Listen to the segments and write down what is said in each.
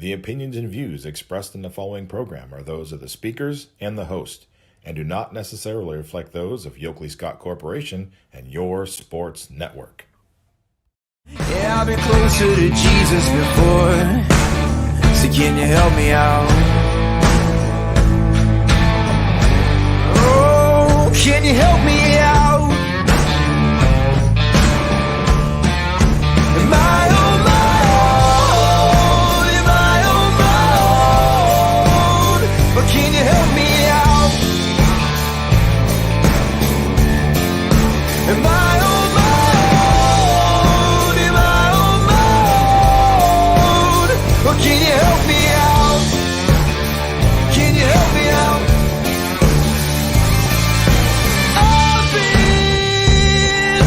The opinions and views expressed in the following program are those of the speakers and the host, and do not necessarily reflect those of Yoakley Scott Corporation and your sports network. Yeah, I've been closer to Jesus before, so can you help me out? Oh, can you help me out? Am I on my own? Am I on my own? But can you help me out? Am I on my own? Am I on my own? But can you help me out? Can you help me out? I've been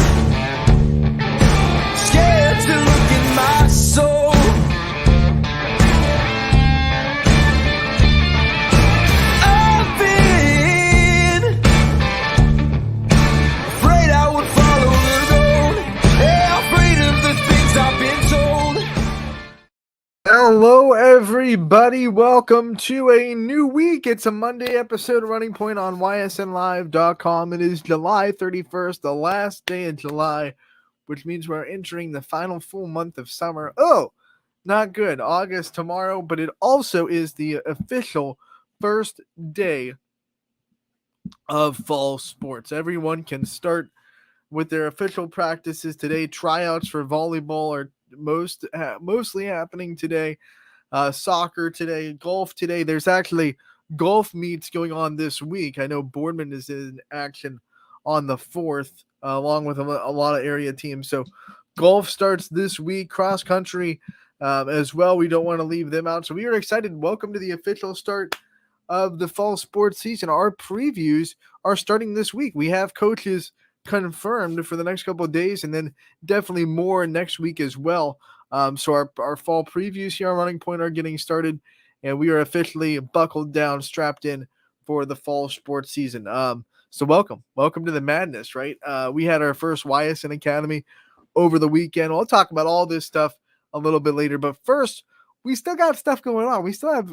scared to look in my soul. I've been afraid I would follow the road. Yeah, afraid of the things I've been told. Hello, everybody. Welcome to a new week. It's a Monday episode of Running Point on ysnlive.com. It is July 31st, the last day of July, which means we're entering the final full month of summer. Oh, not good. August tomorrow, but it also is the official first day of fall sports. Everyone can start with their official practices today. Tryouts for volleyball are mostly happening today. Soccer today, golf today. There's actually golf meets going on this week. I know Boardman is in action on the 4th, along with a lot of area teams. So golf starts this week, cross country as well. We don't want to leave them out. So we are excited. Welcome to the official start of the fall sports season. Our previews are starting this week. We have coaches confirmed for the next couple of days, and then definitely more next week as well. So our fall previews here on Running Point are getting started, and we are officially buckled down, strapped in for the fall sports season. So welcome to the madness, right? We had our first Ysn Academy over the weekend. We'll talk about all this stuff a little bit later, but first, we still got stuff going on. We still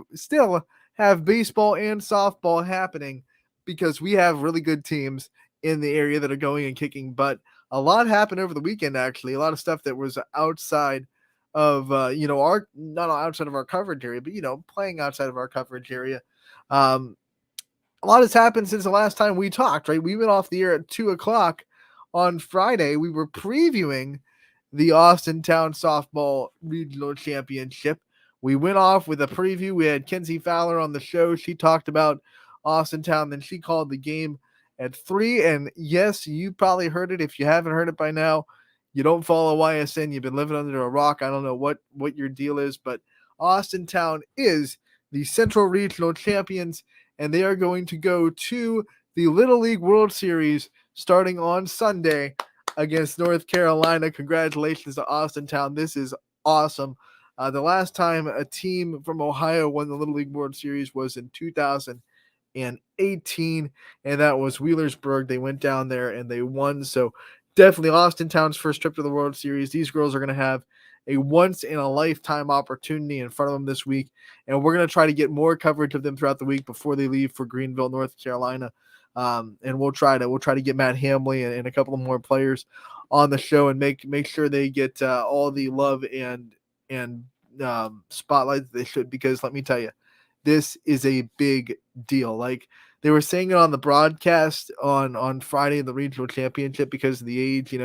have baseball and softball happening because we have really good teams in the area that are going and kicking butt. A lot happened over the weekend, actually. A lot of stuff that was outside of, not outside of our coverage area, but, playing outside of our coverage area. A lot has happened since the last time we talked, right? We went off the air at 2:00 on Friday. We were previewing the Austintown Softball Regional Championship. We went off with a preview. We had Kenzie Fowler on the show. She talked about Austintown, then she called the game at 3. And yes, you probably heard it. If you haven't heard it by now, you don't follow YSN. You've been living under a rock. I don't know what your deal is, but Austintown is the Central Regional Champions, and they are going to go to the Little League World Series starting on Sunday against North Carolina. Congratulations to Austintown. This is awesome. The last time a team from Ohio won the Little League World Series was in 2018, and that was Wheelersburg. They went down there and they won. So definitely Austintown's first trip to the World Series. These girls are going to have a once-in-a-lifetime opportunity in front of them this week, and we're going to try to get more coverage of them throughout the week before they leave for Greenville, North Carolina. And we'll try to get Matt Hamley and a couple of more players on the show and make sure they get all the love and spotlight that they should, because let me tell you, this is a big deal. Like they were saying it on the broadcast on Friday in the regional championship, because of the age,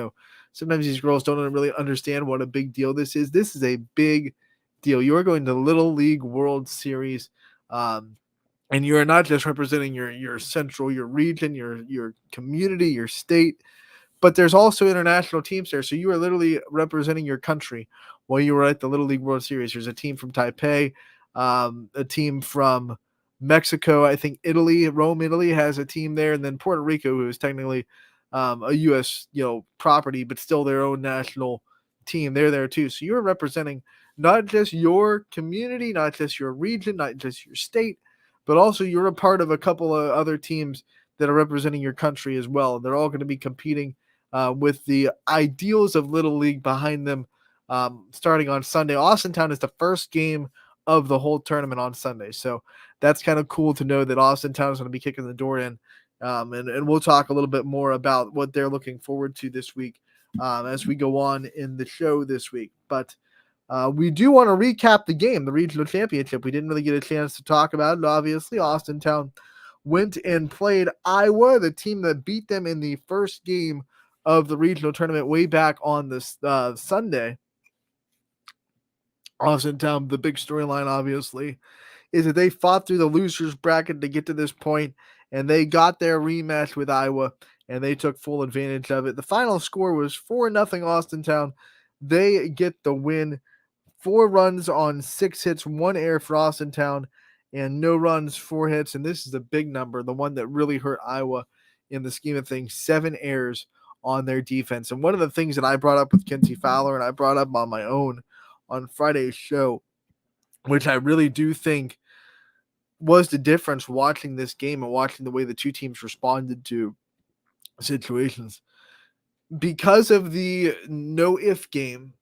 sometimes these girls don't really understand what a big deal this is. This is a big deal. You're going to Little League World Series, and you're not just representing your central, your region, your community, your state, but there's also international teams there. So you are literally representing your country while you were at the Little League World Series. There's a team from Taipei, a team from Mexico, I think Rome, Italy has a team there, and then Puerto Rico, who is technically a U.S. property, but still their own national team. They're there too. So you're representing not just your community, not just your region, not just your state, but also you're a part of a couple of other teams that are representing your country as well. They're all going to be competing with the ideals of Little League behind them starting on Sunday. Austintown is the first game of the whole tournament on Sunday. So that's kind of cool to know that Austintown is going to be kicking the door in. And we'll talk a little bit more about what they're looking forward to this week as we go on in the show this week. But we do want to recap the game, the regional championship. We didn't really get a chance to talk about it. Obviously, Austintown went and played Iowa, the team that beat them in the first game of the regional tournament way back on this Sunday. Austintown, the big storyline, obviously, is that they fought through the losers bracket to get to this point, and they got their rematch with Iowa, and they took full advantage of it. The final score was 4-0 Austintown. They get the win. 4 runs on 6 hits, 1 error for Austintown, and no runs, 4 hits. And this is a big number, the one that really hurt Iowa in the scheme of things, 7 errors on their defense. And one of the things that I brought up with Kenty Fowler and I brought up on my own on Friday's show, which I really do think was the difference watching this game and watching the way the two teams responded to situations. Because of the no-if game,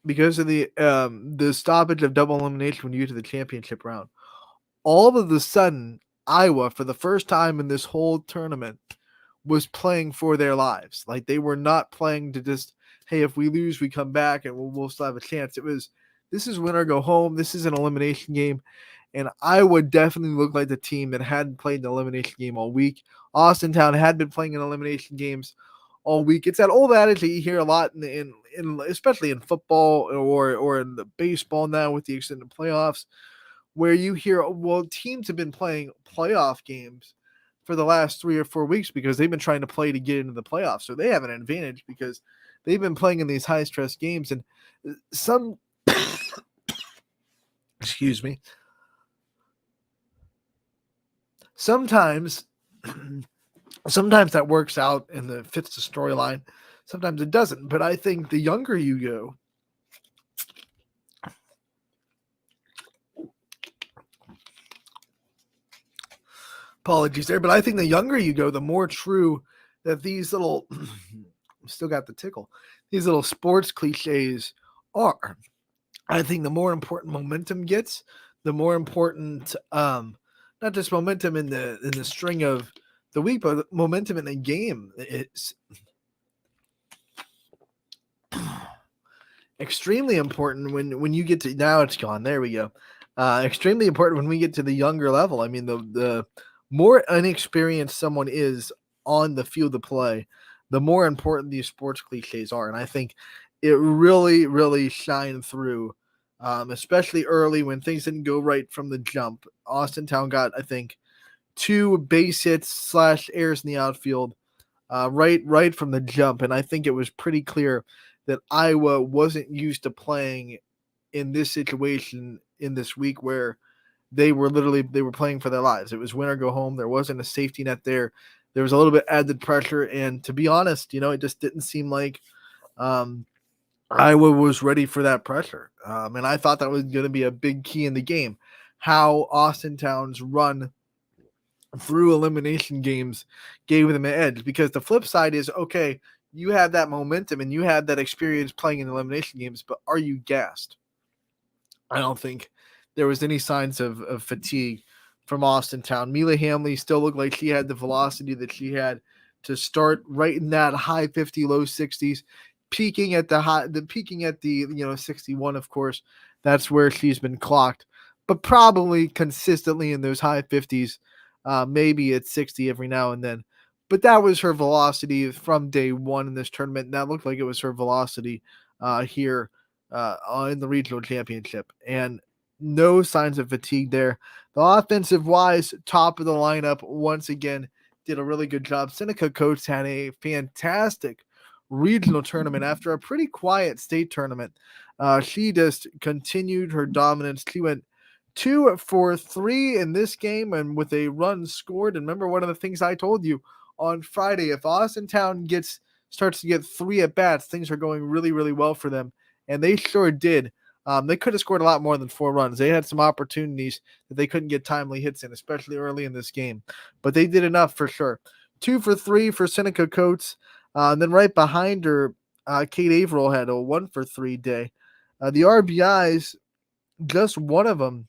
because of the stoppage of double elimination when you get to the championship round, all of a sudden, Iowa, for the first time in this whole tournament, was playing for their lives. Like, they were not playing to just, hey, if we lose, we come back and we'll still have a chance. It was, this is win or go home. This is an elimination game. And Iowa definitely looked like the team that hadn't played an elimination game all week. Austintown had been playing in elimination games all week. It's that old adage that you hear a lot in especially in football or in the baseball now with the extended playoffs, where you hear, well, teams have been playing playoff games for the last 3 or 4 weeks because they've been trying to play to get into the playoffs. So they have an advantage because they've been playing in these high stress games. And some, excuse me, sometimes that works out and it fits the storyline. Sometimes it doesn't. But I think the younger you go, apologies there, but I think the younger you go, the more true that these little, still got the tickle, these little sports cliches are. I think the more important momentum gets, the more important, not just momentum in the string of the week, but momentum in the game is extremely important when you get to, now it's gone, there we go. Extremely important when we get to the younger level. I mean, the more inexperienced someone is on the field of play, the more important these sports cliches are. And I think it really, really shined through, especially early when things didn't go right from the jump. Austintown got, I think, 2 base hits / errors in the outfield right from the jump. And I think it was pretty clear that Iowa wasn't used to playing in this situation in this week where they were playing for their lives. It was win or go home. There wasn't a safety net there. There was a little bit added pressure. And to be honest, it just didn't seem like Iowa was ready for that pressure. And I thought that was going to be a big key in the game. How Austintown's run through elimination games gave them an edge, because the flip side is, okay, you had that momentum and you had that experience playing in elimination games, but are you gassed? I don't think there was any signs of fatigue from Austintown. Mila Hamley still looked like she had the velocity that she had to start right in that high 50, low 60s, peaking at the 61, of course. That's where she's been clocked, but probably consistently in those high 50s, maybe at 60 every now and then. But that was her velocity from day one in this tournament, and that looked like it was her velocity here in the regional championship. And no signs of fatigue there. The offensive wise, top of the lineup once again did a really good job. Seneca Coates had a fantastic regional tournament after a pretty quiet state tournament. She just continued her dominance. She went 2 for 3 in this game and with a run scored. And remember, one of the things I told you on Friday, if Austintown starts to get 3 at bats, things are going really, really well for them. And they sure did. They could have scored a lot more than 4 runs. They had some opportunities that they couldn't get timely hits in, especially early in this game. But they did enough for sure. 2 for 3 for Seneca Coates. And then right behind her, Kate Averill had a 1 for 3 day. The RBIs just one of them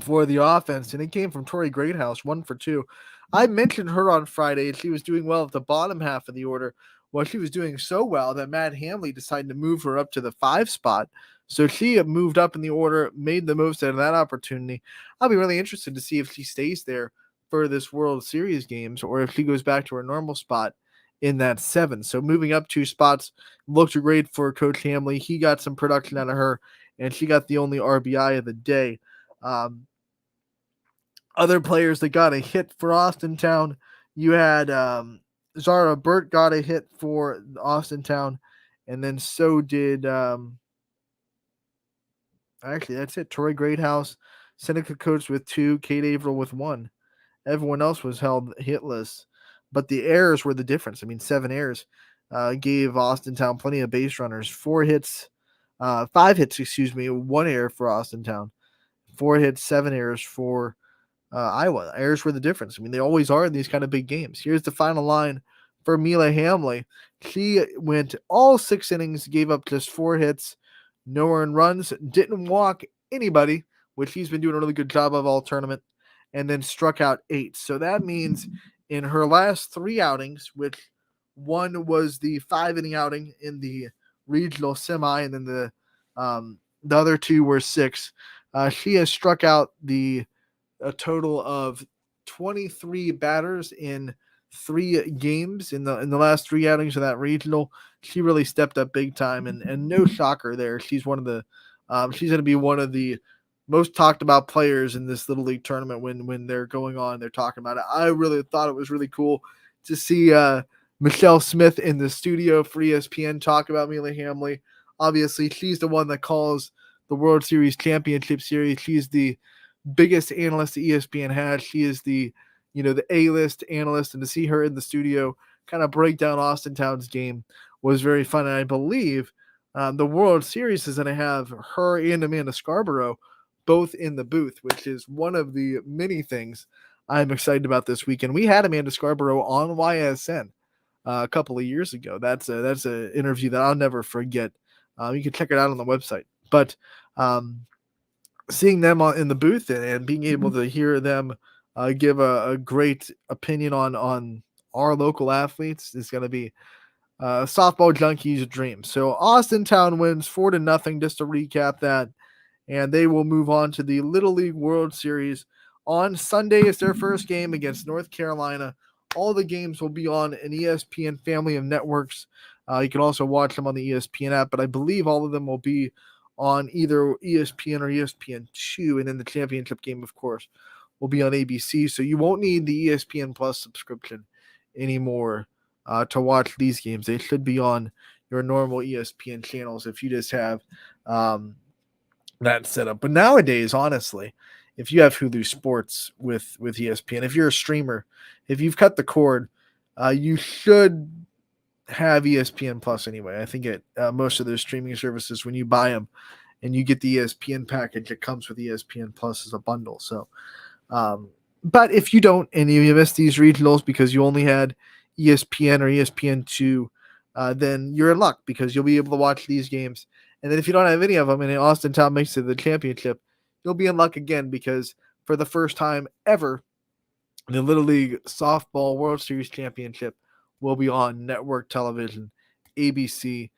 for the offense, and it came from Tori Greathouse, 1 for 2. I mentioned her on Friday. She was doing well at the bottom half of the order. Well, she was doing so well that Matt Hamley decided to move her up to the 5 spot. So she moved up in the order, made the most out of that opportunity. I'll be really interested to see if she stays there for this World Series games or if she goes back to her normal spot in that 7. So moving up 2 spots looked great for Coach Hamley. He got some production out of her, and she got the only RBI of the day. Other players that got a hit for Austintown, you had Zara Burt got a hit for Austintown, and then so did actually that's it. Troy Greathouse, Seneca Coates with 2, Kate Averill with 1. Everyone else was held hitless, but the errors were the difference. I mean, 7 errors gave Austintown plenty of base runners. 5 hits, 1 error for Austintown. 4 hits, 7 errors for Iowa. Errors were the difference. I mean, they always are in these kind of big games. Here's the final line for Mila Hamley. She went all 6 innings, gave up just 4 hits, no earned runs, didn't walk anybody, which he's been doing a really good job of all tournament, and then struck out 8. So that means in her last 3 outings, which one was the 5-inning outing in the regional semi, and then the other 2 were 6. She has struck out a total of 23 batters in 3 games in the last 3 outings of that regional. She really stepped up big time, and no shocker there. She's one of the she's going to be one of the most talked about players in this little league tournament when they're going on. They're talking about it. I really thought it was really cool to see Michelle Smith in the studio for ESPN talk about Mila Hamley. Obviously, she's the one that calls the World Series Championship Series. She's the biggest analyst that ESPN has. She is the A-list analyst, and to see her in the studio kind of break down Austintown's game was very fun. And I believe the World Series is going to have her and Amanda Scarborough both in the booth, which is one of the many things I'm excited about this weekend. We had Amanda Scarborough on YSN a couple of years ago. That's an interview that I'll never forget. You can check it out on the website. But seeing them in the booth and being able to hear them give a great opinion on our local athletes is going to be softball junkies' dream. So Austintown wins 4-0. Just to recap that, and they will move on to the Little League World Series on Sunday. Is their first game against North Carolina. All the games will be on an ESPN family of networks. You can also watch them on the ESPN app, but I believe all of them will be on either ESPN or ESPN2, and then the championship game, of course, will be on ABC. So you won't need the ESPN Plus subscription anymore to watch these games. They should be on your normal ESPN channels if you just have that set up. But nowadays, honestly, if you have Hulu Sports with ESPN, if you're a streamer, if you've cut the cord, you should have ESPN Plus anyway. I think most of those streaming services, when you buy them and you get the ESPN package, it comes with ESPN Plus as a bundle. So, but if you don't and you miss these regionals because you only had ESPN or ESPN2, then you're in luck because you'll be able to watch these games. And then if you don't have any of them and Austintown makes it to the championship, you'll be in luck again because for the first time ever, the Little League Softball World Series Championship will be on network television, ABC.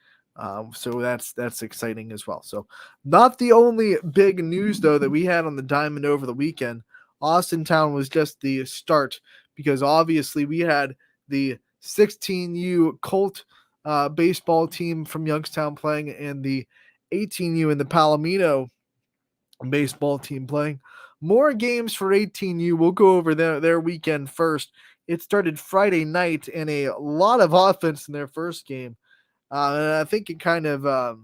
So that's exciting as well. So not the only big news, though, that we had on the diamond over the weekend. Austintown was just the start because obviously we had the 16U Colt baseball team from Youngstown playing and the 18U and the Palomino baseball team playing. More games for 18U. We'll go over their weekend first. It started Friday night and a lot of offense in their first game. And I think it kind of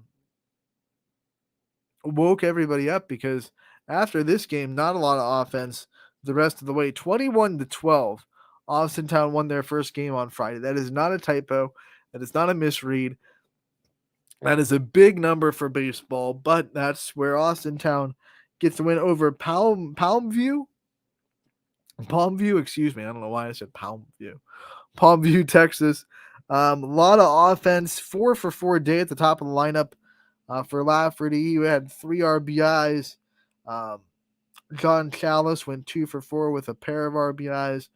woke everybody up because after this game, not a lot of offense the rest of the way. 21-12. Austintown won their first game on Friday. That is not a typo. That is not a misread. That is a big number for baseball, but that's where Austintown gets the win over Palmview, excuse me. I don't know why I said Palmview, Texas. A lot of offense, 4 for 4 day at the top of the lineup for Lafferty. He had 3 RBIs, John Chalice went 2 for 4 with a pair of RBIs.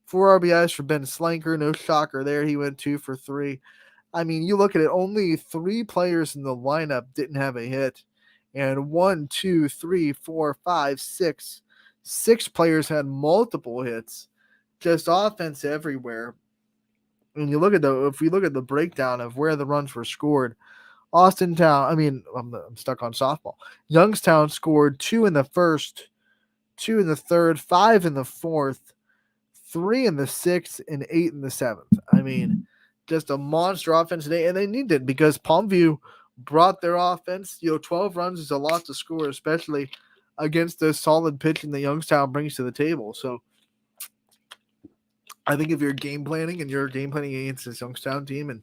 4 RBIs for Ben Slanker. No shocker there. He went 2 for 3. I mean, you look at it, only 3 players in the lineup didn't have a hit. And 1, 2, 3, 4, 5, 6. 6 players had multiple hits. Just offense everywhere. And you look at if we look at the breakdown of where the runs were scored, I'm stuck on softball. Youngstown scored 2 in the first, 2 in the third, 5 in the fourth, 3 in the sixth, and 8 in the seventh. I mean, just a monster offense today, and they needed it because Palmview brought their offense. 12 runs is a lot to score, especially against the solid pitching that Youngstown brings to the table. So I think if you're game planning and you're game planning against this Youngstown team, and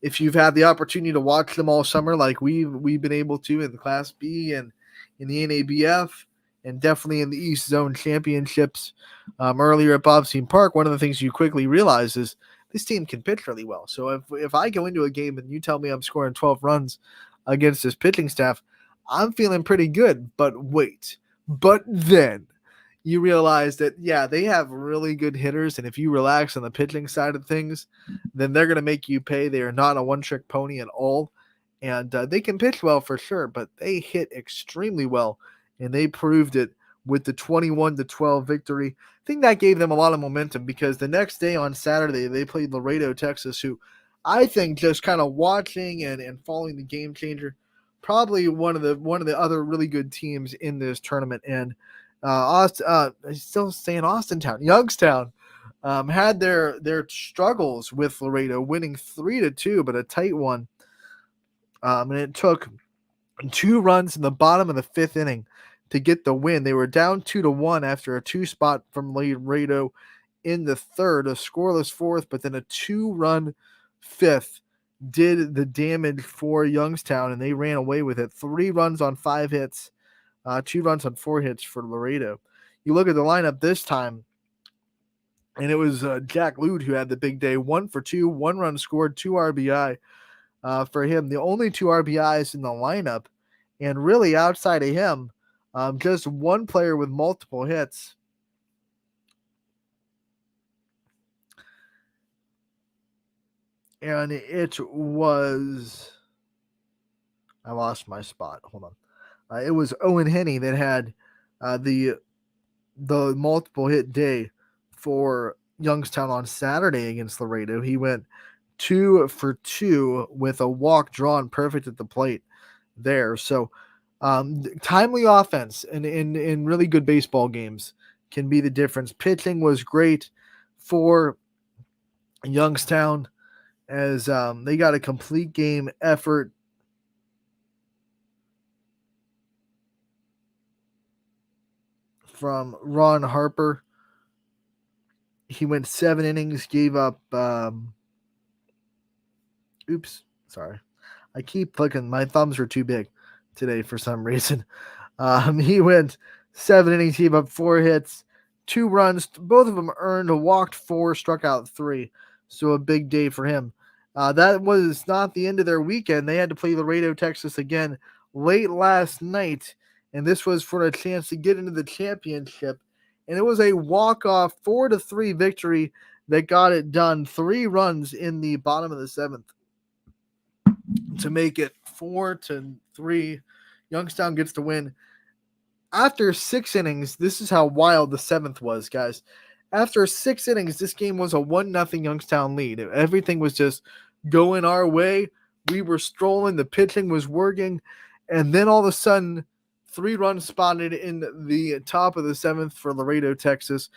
if you've had the opportunity to watch them all summer like we've been able to in the Class B and in the NABF, and definitely in the East Zone Championships earlier at Bobstein Park, one of the things you quickly realize is this team can pitch really well. So if I go into a game and you tell me I'm scoring 12 runs against this pitching staff, I'm feeling pretty good. But then you realize that, yeah, they have really good hitters, and if you relax on the pitching side of things, then they're going to make you pay. They are not a one-trick pony at all, and they can pitch well for sure, but they hit extremely well, and they proved it with the 21-12 victory. I think that gave them a lot of momentum because the next day on Saturday, they played Laredo, Texas, who I think just kind of watching and following the game changer, probably one of the other really good teams in this tournament. And I'm still saying Austintown, Youngstown had their struggles with Laredo, winning 3-2, but a tight one. And it took 2 runs in the bottom of the 5th inning to get the win. They were down 2-1 after a 2-spot from Laredo in the 3rd, a scoreless 4th, but then a 2-run 5th did the damage for Youngstown, and they ran away with it. 3 runs on 5 hits, 2 runs on 4 hits for Laredo. You look at the lineup this time, and it was Jack Lude who had the big day. 1 for 2, 1 run scored, 2 RBI for him. The only 2 RBIs in the lineup, and really outside of him, just one player with multiple hits. And it was, I lost my spot. Hold on. It was Owen Henney that had the multiple hit day for Youngstown on Saturday against Laredo. He went 2 for 2 with a walk drawn perfect at the plate there. So timely offense in really good baseball games can be the difference. Pitching was great for Youngstown as they got a complete game effort. From Ron Harper. He went 7 innings, gave up sorry. I keep clicking. My thumbs are too big today for some reason. He went 7 innings, gave up 4 hits, 2 runs. Both of them earned, walked 4, struck out 3. So a big day for him. That was not the end of their weekend. They had to play Laredo, Texas again late last night, and this was for a chance to get into the championship. And it was a walk-off 4-3 victory that got it done. 3 runs in the bottom of the 7th to make it 4-3. Youngstown gets the win. After 6 innings, this is how wild the 7th was, guys. After 6 innings, this game was a 1-0 Youngstown lead. Everything was just going our way. We were strolling. The pitching was working. And then all of a sudden, 3 runs spotted in the top of the 7th for Laredo, Texas.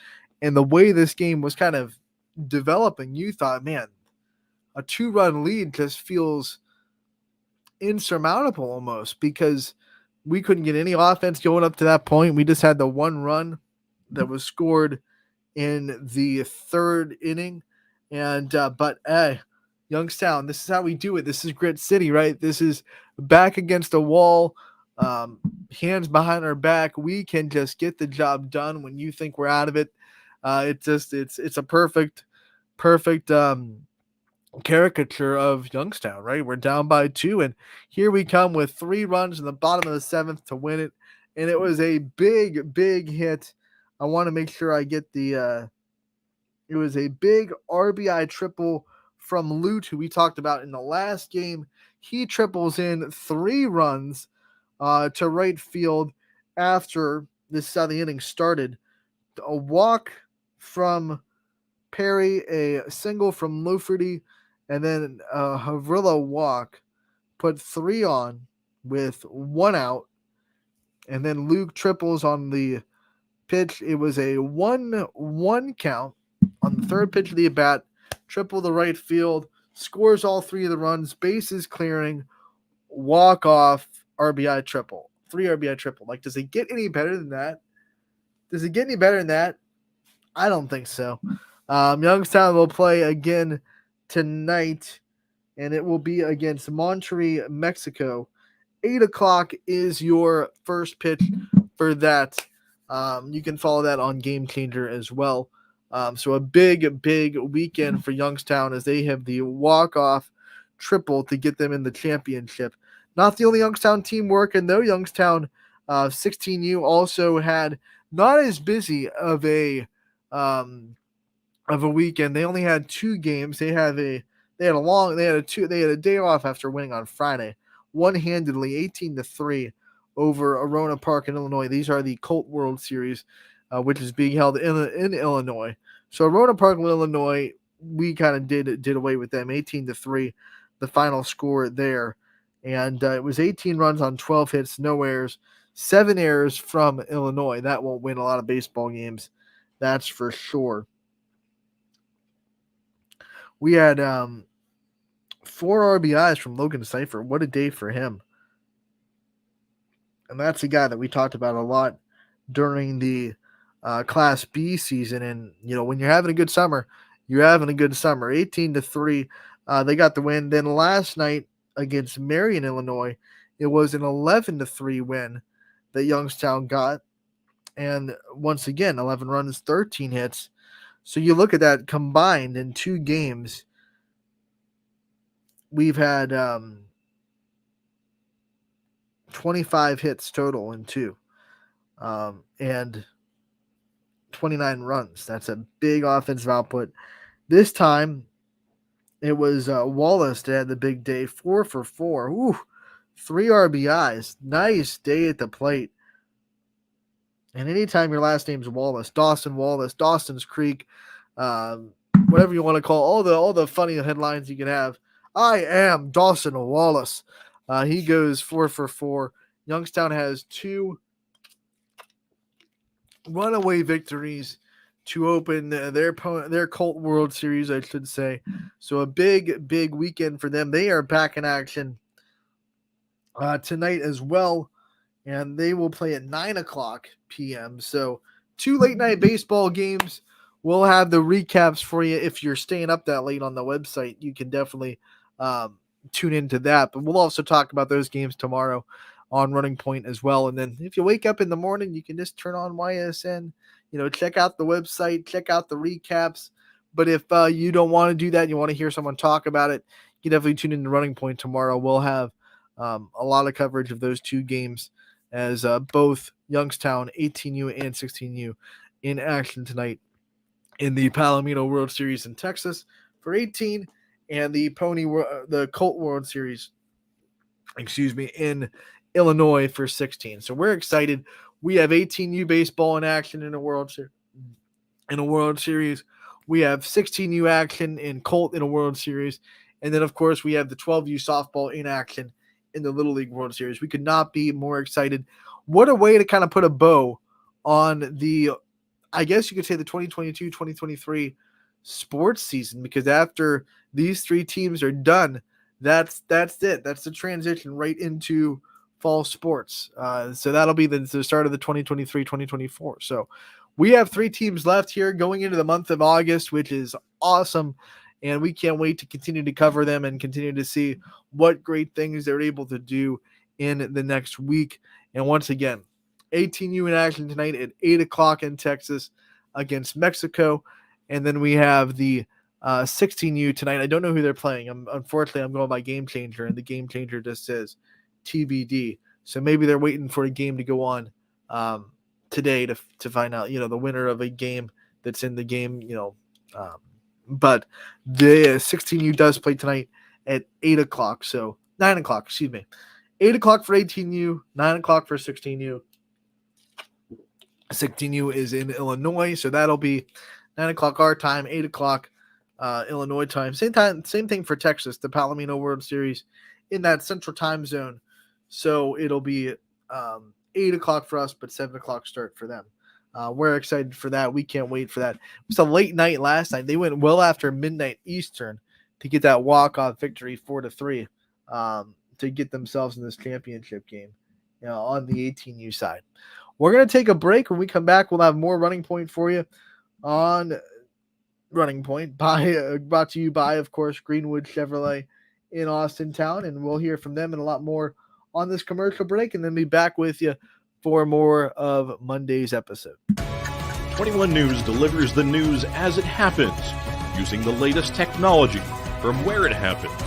And the way this game was kind of developing, you thought, man, a 2-run lead just feels insurmountable almost because we couldn't get any offense going up to that point. We just had the 1 run that was scored in the 3rd inning. And but Youngstown, this is how we do it. This is Grit City, right? This is back against a wall, hands behind our back. We can just get the job done when you think we're out of it. It's a perfect caricature of Youngstown, right? We're down by 2, and here we come with 3 runs in the bottom of the 7th to win it. and it was a big hit. I want to make sure I get the. It was a big RBI triple from Lute, who we talked about in the last game. He triples in 3 runs to right field after the inning started. A walk from Perry, a single from Lafferty, and then a Havrilla walk put 3 on with 1 out. And then Luke triples on the pitch. It was a 1-1 count on the third pitch of the at bat. Triple the right field, scores all 3 of the runs, bases clearing, walk off, RBI triple. 3 RBI triple. Like, does it get any better than that? Does it get any better than that? I don't think so. Youngstown will play again tonight, and it will be against Monterrey, Mexico. 8 o'clock is your first pitch for that. You can follow that on Game Changer as well. So a big weekend for Youngstown as they have the walk-off triple to get them in the championship. Not the only Youngstown team working, though. Youngstown 16U also had not as busy of a weekend. They only had 2 games. They had a day off after winning on Friday, one-handedly 18-3 over Arona Park in Illinois. These are the Colt World Series, which is being held in Illinois. So Arona Park, Illinois, we kind of did away with them, 18-3, the final score there. And it was 18 runs on 12 hits, no errors, 7 errors from Illinois. That won't win a lot of baseball games, that's for sure. We had 4 RBIs from Logan Cipher. What a day for him. And that's a guy that we talked about a lot during the Class B season. And, when you're having a good summer, you're having a good summer. 18-3, they got the win. Then last night against Marion, Illinois, it was an 11-3 win that Youngstown got. And once again, 11 runs, 13 hits. So you look at that combined in 2 games, we've had 25 hits total in 2, and 29 runs. That's a big offensive output. This time, it was Wallace that had the big day, 4 for 4. Ooh, 3 RBIs. Nice day at the plate. And anytime your last name's Wallace, Dawson's Creek, whatever you want to call all the funny headlines you can have. I am Dawson Wallace. He goes 4 for 4. Youngstown has 2 runaway victories to open their Colt World Series, I should say. So a big weekend for them. They are back in action tonight as well, and they will play at 9 o'clock p.m. So 2 late night baseball games. We'll have the recaps for you. If you're staying up that late on the website, you can definitely tune into that. But we'll also talk about those games tomorrow on Running Point as well. And then if you wake up in the morning, you can just turn on YSN, check out the website, check out the recaps. But if you don't want to do that, you want to hear someone talk about it, you can definitely tune in to Running Point tomorrow. We'll have a lot of coverage of those 2 games as both Youngstown 18U and 16U in action tonight in the Palomino World Series in Texas for 18 and the Colt World Series, in Illinois for 16. So we're excited. We have 18U baseball in action in a World Series. We have 16U action in Colt in a World Series. And then, of course, we have the 12U softball in action in the Little League World Series. We could not be more excited. What a way to kind of put a bow on the, I guess you could say, the 2022-2023 sports season, because after these 3 teams are done, that's it. That's the transition right into fall sports. So that'll be the start of the 2023-2024. So we have 3 teams left here going into the month of August, which is awesome. And we can't wait to continue to cover them and continue to see what great things they're able to do in the next week. And once again, 18U in action tonight at 8 o'clock in Texas against Mexico. And then we have the 16U tonight. I don't know who they're playing. Unfortunately, I'm going by Game Changer, and the Game Changer just says TBD. So maybe they're waiting for a game to go on today to find out, the winner of a game that's in the game, but the 16U does play tonight at 8 o'clock. So 9 o'clock, excuse me. 8 o'clock for 18U, 9 o'clock for 16U. 16U is in Illinois, so that'll be 9 o'clock our time, 8 o'clock Illinois time. Same thing for Texas, the Palomino World Series in that central time zone. So it'll be 8 o'clock for us, but 7 o'clock start for them. We're excited for that. We can't wait for that. It was a late night last night. They went well after midnight Eastern to get that walk-off victory 4-3 to get themselves in this championship game on the 18U side. We're going to take a break. When we come back, we'll have more Running Point for you on Running Point, brought to you by, of course, Greenwood Chevrolet in Austintown, and we'll hear from them and a lot more on this commercial break, and then be back with you for more of Monday's episode. 21 News delivers the news as it happens, using the latest technology from where it happens.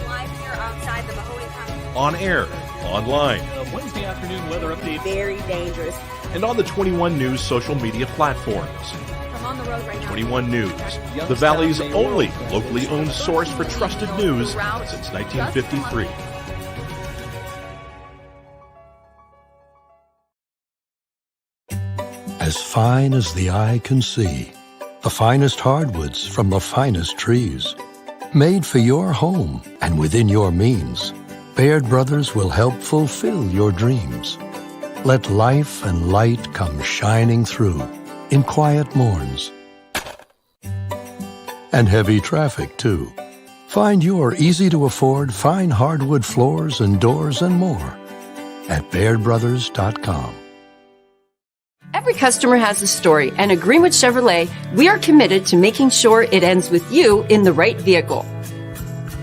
Live here outside the Mahoney County. On air, online, Wednesday afternoon weather update. Very dangerous. and on the 21 News social media platforms. I'm on the road right now. 21 News, the Valley's only locally owned source for trusted news since 1953. As fine as the eye can see, the finest hardwoods from the finest trees. Made for your home and within your means, Baird Brothers will help fulfill your dreams. Let life and light come shining through in quiet morns. And heavy traffic, too. Find your easy-to-afford fine hardwood floors and doors and more at BairdBrothers.com. Every customer has a story, and at Greenwood Chevrolet, we are committed to making sure it ends with you in the right vehicle.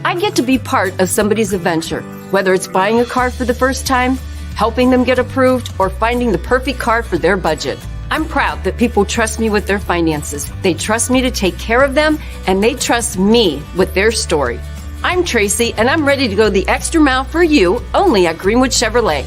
I get to be part of somebody's adventure, whether it's buying a car for the first time, helping them get approved, or finding the perfect car for their budget. I'm proud that people trust me with their finances. They trust me to take care of them, and they trust me with their story. I'm Tracy, and I'm ready to go the extra mile for you, only at Greenwood Chevrolet.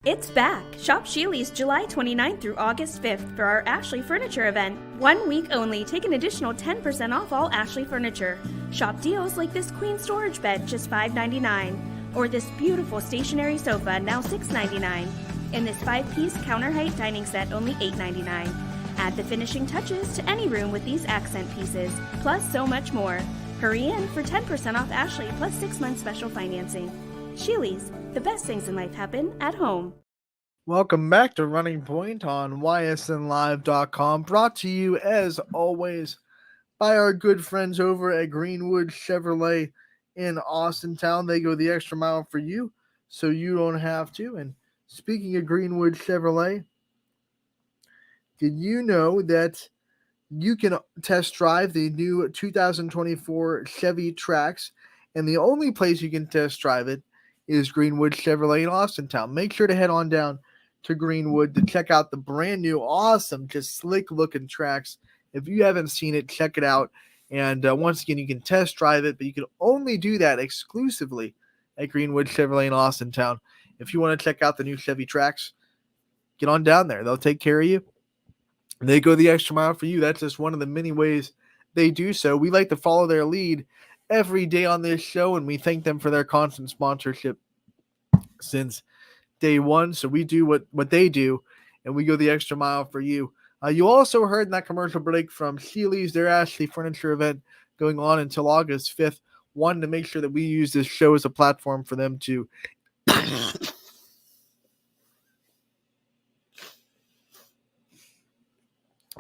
It's back! Shop Sheely's July 29th through August 5th for our Ashley Furniture event. 1 week only, take an additional 10% off all Ashley furniture. Shop deals like this queen storage bed, just $5.99. Or this beautiful stationary sofa, now $6.99. And this 5-piece counter height dining set, only $8.99. Add the finishing touches to any room with these accent pieces, plus so much more. Hurry in for 10% off Ashley plus 6 months special financing. Sheely's, the best things in life happen at home. Welcome back to Running Point on ysnlive.com, brought to you as always by our good friends over at Greenwood Chevrolet in Austintown. They go the extra mile for you so you don't have to. And speaking of Greenwood Chevrolet, did you know that you can test drive the new 2024 Chevy Trax, and the only place you can test drive it is Greenwood Chevrolet in Austintown? Make sure to head on down to Greenwood to check out the brand new, awesome, just slick looking Trax. If you haven't seen it, check it out. And once again, you can test drive it, but you can only do that exclusively at Greenwood Chevrolet in Austintown. If you want to check out the new Chevy Trax, get on down there. They'll take care of you. They go the extra mile for you. That's just one of the many ways they do so. We like to follow their lead every day on this show, and we thank them for their constant sponsorship since day one. So we do what they do, and we go the extra mile for you. You also heard in that commercial break from Sheely's, their Ashley Furniture event going on until August 5th. Wanted to make sure that we use this show as a platform for them to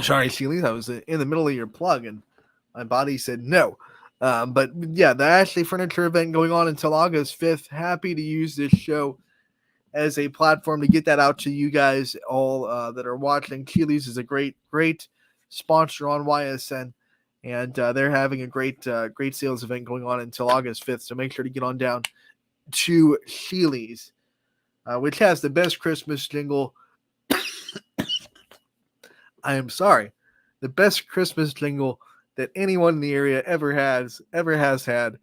sorry, Sheely's, I was in the middle of your plug, and my body said no. But yeah, the Ashley Furniture event going on until August 5th. Happy to use this show as a platform to get that out to you guys all that are watching. Keeley's is a great sponsor on YSN, and they're having a great sales event going on until August 5th. So make sure to get on down to Sheely's, which has the best Christmas jingle. I am sorry, the best Christmas jingle that anyone in the area ever has had.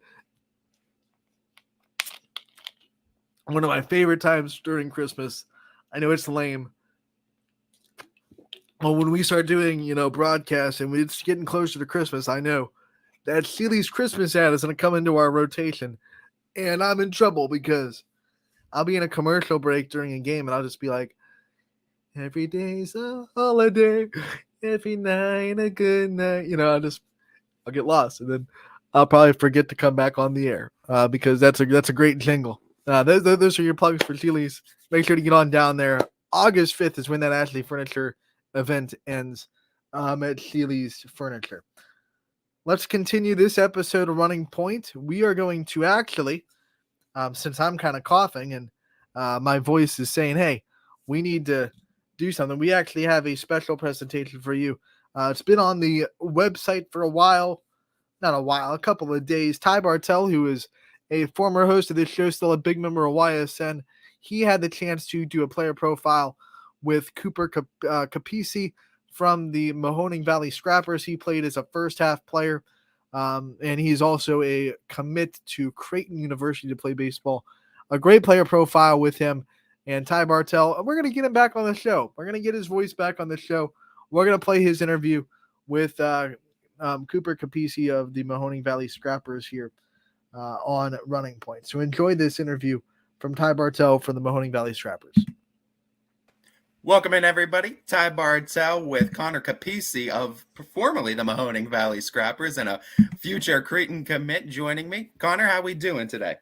One of my favorite times during Christmas. I know it's lame. Well, when we start doing, broadcasts and it's getting closer to Christmas, I know that Sheely's Christmas ad is going to come into our rotation. And I'm in trouble because I'll be in a commercial break during a game and I'll just be like, every day's a holiday, every night a good night. I'll get lost and then I'll probably forget to come back on the air because that's a great jingle. Those are your plugs for Sheely's. Make sure to get on down there. August 5th is when that Ashley Furniture event ends at Sheely's Furniture. Let's continue this episode of Running Point. We are going to actually, since I'm kind of coughing and my voice is saying, hey, we need to do something, we actually have a special presentation for you. It's been on the website for a couple of days. Ty Bartell, who is a former host of this show, still a big member of YSN, he had the chance to do a player profile with Cooper Capisi from the Mahoning Valley Scrappers. He played as a first half player, and he's also a commit to Creighton University to play baseball. A great player profile with him and Ty Bartell. We're going to get him back on the show. We're going to get his voice back on the show. We're going to play his interview with Cooper Capisi of the Mahoning Valley Scrappers here on Running Point. So enjoy this interview from Ty Bartell for the Mahoning Valley Scrappers. Welcome in, everybody. Ty Bartell with Connor Capisi of formerly the Mahoning Valley Scrappers and a future Creighton commit joining me. Connor, how we doing today?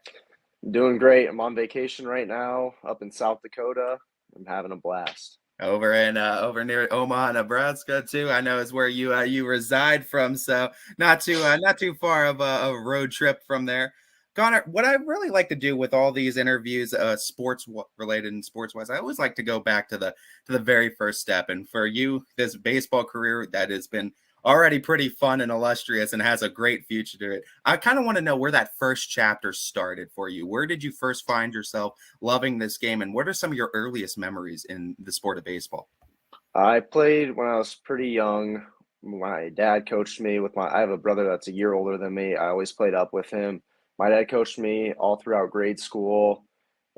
Doing great. I'm on vacation right now up in South Dakota. I'm having a blast. Over near Omaha, Nebraska, too. I know is where you reside from, so not too far of a road trip from there. Connor, what I really like to do with all these interviews, sports related and sports wise, I always like to go back to the very first step. And for you, this baseball career that has been already pretty fun and illustrious and has a great future to it. I kind of want to know where that first chapter started for you. Where did you first find yourself loving this game, and what are some of your earliest memories in the sport of baseball? I played when I was pretty young. My dad coached me I have a brother that's a year older than me. I always played up with him. My dad coached me all throughout grade school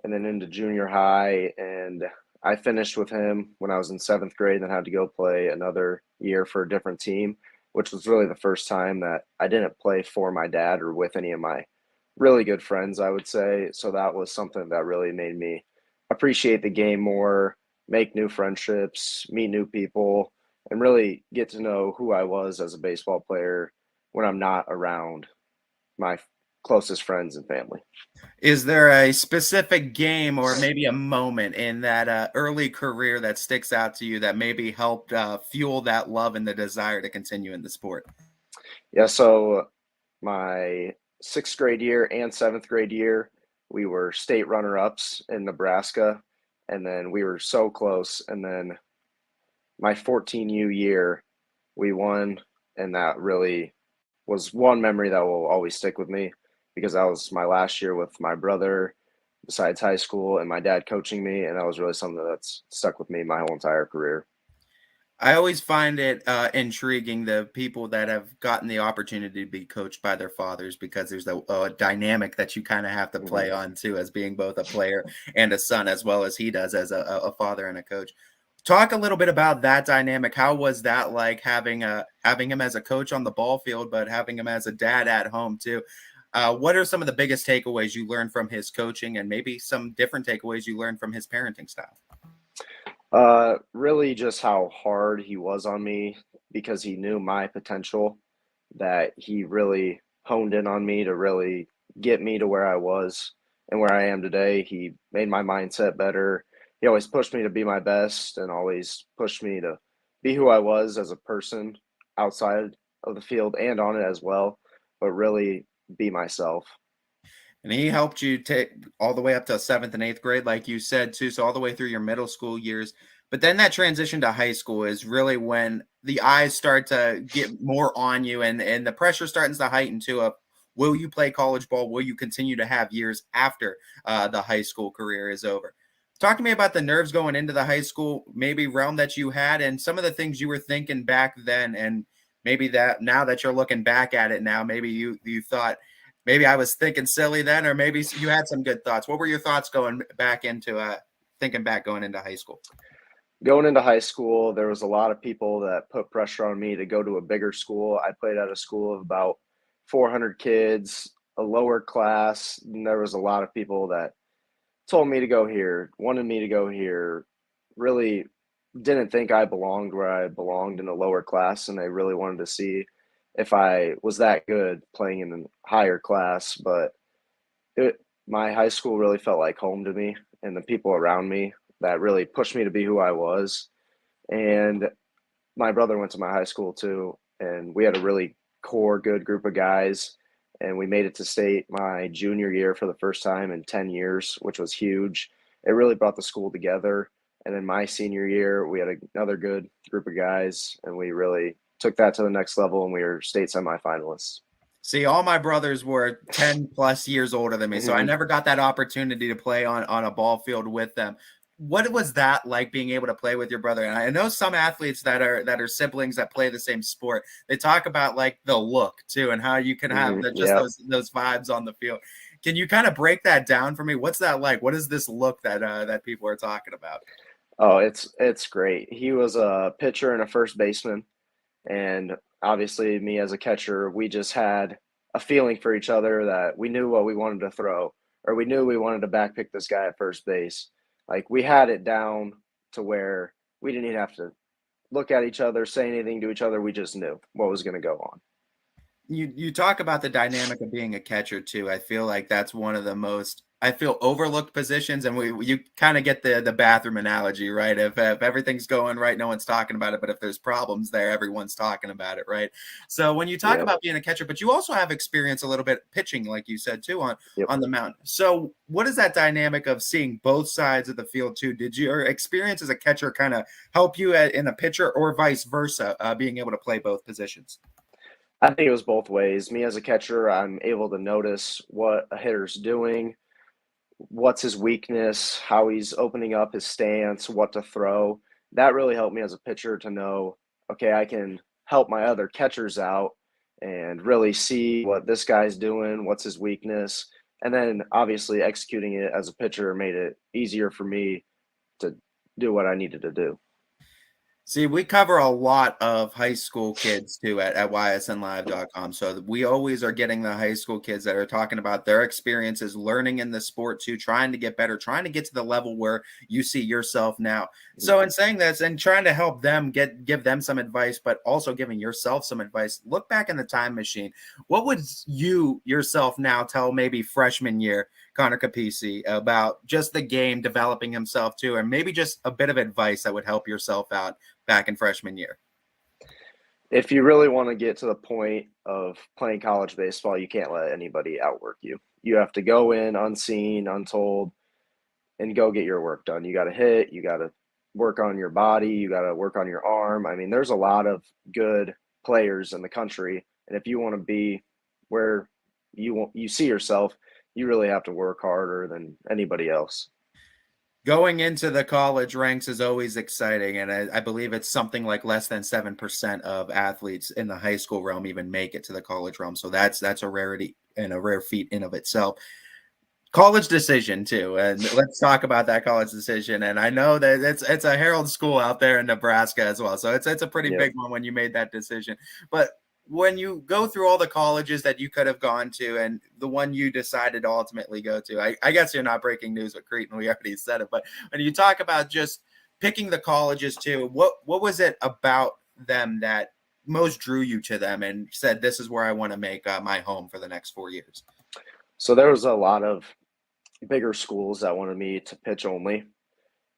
and then into junior high, and I finished with him when I was in 7th grade and then had to go play another year for a different team, which was really the first time that I didn't play for my dad or with any of my really good friends, I would say. So that was something that really made me appreciate the game more, make new friendships, meet new people, and really get to know who I was as a baseball player when I'm not around my closest friends and family. Is there a specific game or maybe a moment in that early career that sticks out to you that maybe helped fuel that love and the desire to continue in the sport? Yeah, so my 6th grade year and 7th grade year, we were state runner-ups in Nebraska, and then we were so close. And then my 14U year, we won, and that really was one memory that will always stick with me, because that was my last year with my brother besides high school and my dad coaching me, and that was really something that's stuck with me my whole entire career. I always find it intriguing, the people that have gotten the opportunity to be coached by their fathers, because there's a dynamic that you kind of have to play on too, as being both a player and a son, as well as he does as a father and a coach. Talk a little bit about that dynamic. How was that like, having him as a coach on the ball field, but having him as a dad at home too? What are some of the biggest takeaways you learned from his coaching, and maybe some different takeaways you learned from his parenting style? Really just how hard he was on me, because he knew my potential, that he really honed in on me to really get me to where I was and where I am today. He made my mindset better. He always pushed me to be my best and always pushed me to be who I was as a person outside of the field and on it as well. but really be myself. And he helped you take all the way up to 7th and 8th grade, like you said, too. So all the way through your middle school years. But then that transition to high school is really when the eyes start to get more on you and the pressure starts to heighten to a will you play college ball? Will you continue to have years after the high school career is over? Talk to me about the nerves going into the high school maybe realm that you had and some of the things you were thinking back then and maybe that now that you're looking back at it now, maybe you thought maybe I was thinking silly then, or maybe you had some good thoughts. What were your thoughts going back into thinking back going into high school? Going into high school, there was a lot of people that put pressure on me to go to a bigger school. I played at a school of about 400 kids, a lower class, and there was a lot of people that told me to go here, wanted me to go here, really didn't think I belonged where I belonged in a lower class, and they really wanted to see if I was that good playing in a higher class. But my high school really felt like home to me, and the people around me that really pushed me to be who I was. And my brother went to my high school too, and we had a really core, good group of guys. And we made it to state my junior year for the first time in 10 years, which was huge. It really brought the school together. And then my senior year, we had another good group of guys, and we really took that to the next level, and we were state semifinalists. See, all my brothers were 10 plus years older than me, so I never got that opportunity to play on a ball field with them. What was that like being able to play with your brother? And I know some athletes that are siblings that play the same sport. They talk about like the look too, and how you can have those vibes on the field. Can you kind of break that down for me? What's that like? What is this look that people are talking about? Oh, it's great. He was a pitcher and a first baseman, and obviously me as a catcher, we just had a feeling for each other that we knew what we wanted to throw, or we knew we wanted to backpick this guy at first base. Like we had it down to where we didn't even have to look at each other, say anything to each other. We just knew what was going to go on. You talk about the dynamic of being a catcher too. I feel like that's one of the most overlooked positions, and you kind of get the bathroom analogy, right? If everything's going right, no one's talking about it, but if there's problems there, everyone's talking about it, right? So when you talk about being a catcher, but you also have experience a little bit pitching, like you said too, on the mound. So what is that dynamic of seeing both sides of the field too? Did your experience as a catcher kind of help you in a pitcher, or vice versa, being able to play both positions? I think it was both ways. Me as a catcher, I'm able to notice what a hitter's doing, what's his weakness, how he's opening up his stance, what to throw. That really helped me as a pitcher to know, okay, I can help my other catchers out and really see what this guy's doing, what's his weakness. And then obviously executing it as a pitcher made it easier for me to do what I needed to do. See, we cover a lot of high school kids too at ysnlive.com. So we always are getting the high school kids that are talking about their experiences learning in the sport too, trying to get better, trying to get to the level where you see yourself now. So in saying this and trying to help them give them some advice, but also giving yourself some advice, look back in the time machine. What would you yourself now tell maybe freshman year Connor Capisi about just the game, developing himself too, and maybe just a bit of advice that would help yourself out back in freshman year? If you really want to get to the point of playing college baseball, you can't let anybody outwork you. You have to go in unseen, untold, and go get your work done. You got to hit, you got to work on your body, you got to work on your arm. I mean, there's a lot of good players in the country, and if you want to be where you see yourself, you really have to work harder than anybody else. Going into the college ranks is always exciting, and I believe it's something like less than 7% of athletes in the high school realm even make it to the college realm. So that's a rarity and a rare feat in of itself. College decision too, and let's talk about that college decision. And I know that it's a Herald school out there in Nebraska as well, so it's a pretty big one when you made that decision. But when you go through all the colleges that you could have gone to and the one you decided to ultimately go to, I guess you're not breaking news with Cretan, we already said it, but when you talk about just picking the colleges too, what was it about them that most drew you to them and said, this is where I want to make my home for the next 4 years? So there was a lot of bigger schools that wanted me to pitch only,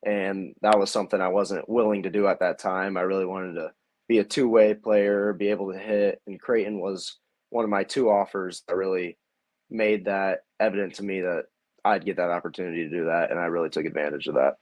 and that was something I wasn't willing to do at that time. I really wanted to be a two-way player, be able to hit, and Creighton was one of my 2 offers that really made that evident to me that I'd get that opportunity to do that, and I really took advantage of that.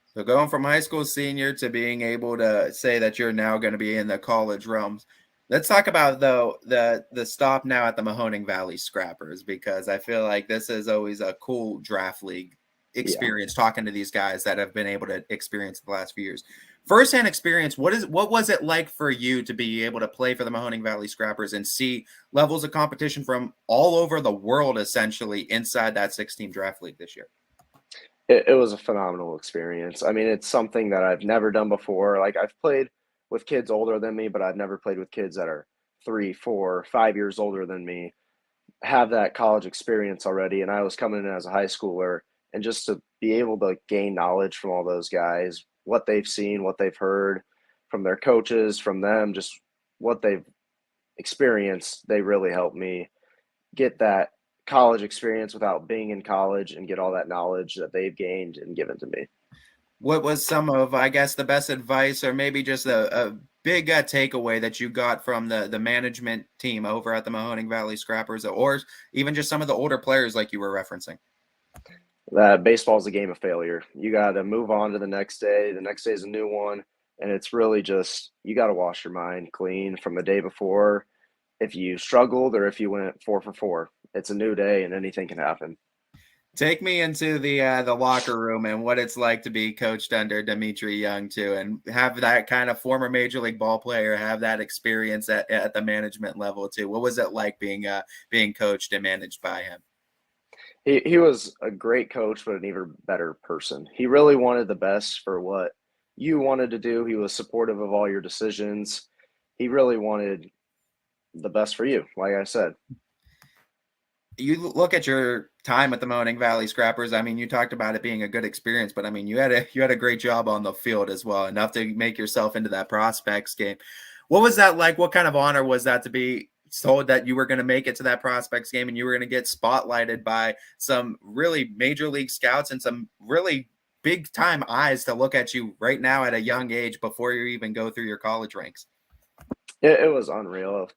So going from high school senior to being able to say that you're now going to be in the college realms. Let's talk about though the stop now at the Mahoning Valley Scrappers, because I feel like this is always a cool draft league experience talking to these guys that have been able to experience the last few years. Firsthand experience, what was it like for you to be able to play for the Mahoning Valley Scrappers and see levels of competition from all over the world essentially inside that 6-team draft league this year? It was a phenomenal experience. I mean, it's something that I've never done before. Like, I've played with kids older than me, but I've never played with kids that are 3, 4, 5 years older than me, have that college experience already. And I was coming in as a high schooler, and just to be able to gain knowledge from all those guys, what they've seen, what they've heard from their coaches, from them, just what they've experienced, they really helped me get that college experience without being in college and get all that knowledge that they've gained and given to me. What was some of, I guess, the best advice, or maybe just a big takeaway that you got from the management team over at the Mahoning Valley Scrappers, or even just some of the older players like you were referencing? That baseball is a game of failure. You got to move on to the next day. The next day is a new one. And it's really just, you got to wash your mind clean from the day before. If you struggled or if you went 4 for 4, it's a new day and anything can happen. Take me into the locker room and what it's like to be coached under Dimitri Young too, and have that kind of former major league ball player have that experience at the management level too. What was it like being coached and managed by him? He was a great coach, but an even better person. He really wanted the best for what you wanted to do. He was supportive of all your decisions. He really wanted the best for you, like I said. You look at your time at the Mahoning Valley Scrappers. I mean, you talked about it being a good experience, but I mean, you had a great job on the field as well, enough to make yourself into that prospects game. What was that like? What kind of honor was that to be told that you were going to make it to that prospects game and you were going to get spotlighted by some really major league scouts and some really big time eyes to look at you right now at a young age before you even go through your college ranks? It was unreal.